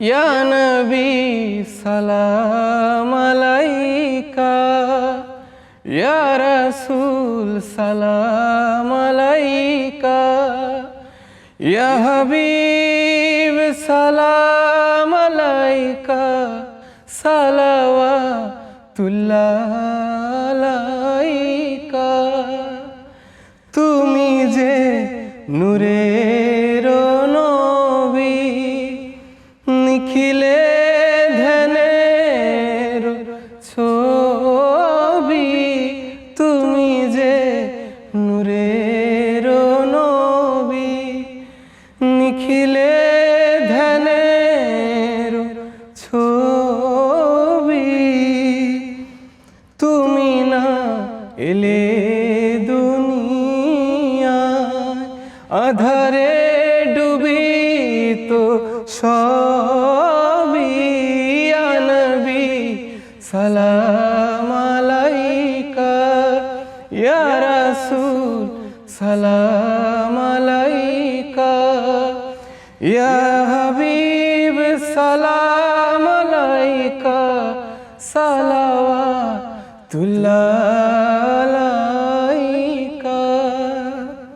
ইয়া নবী সালাম আলাইকা, ইয়া রাসূল সালাম আলাইকা, ইয়া হাবিব সালাম আলাইকা, সালাওয়াতুল্লাহ আলাইকা। তুমি যে নূরের নবী, নিখিলে ধ্যানের ছবি। তুমি যে নূরের নবী, নিখিলে ধ্যানের ছবি। তুমি না এলে দুনিয়ায়, আধারে ডুবিত সবই। ইয়া নবী সালাম আলাইকা, ইয়া রাসূল সালাম আলাইকা, ইয়া হাবিব সালাম আলাইকা, সালাওয়াতুল্লাহ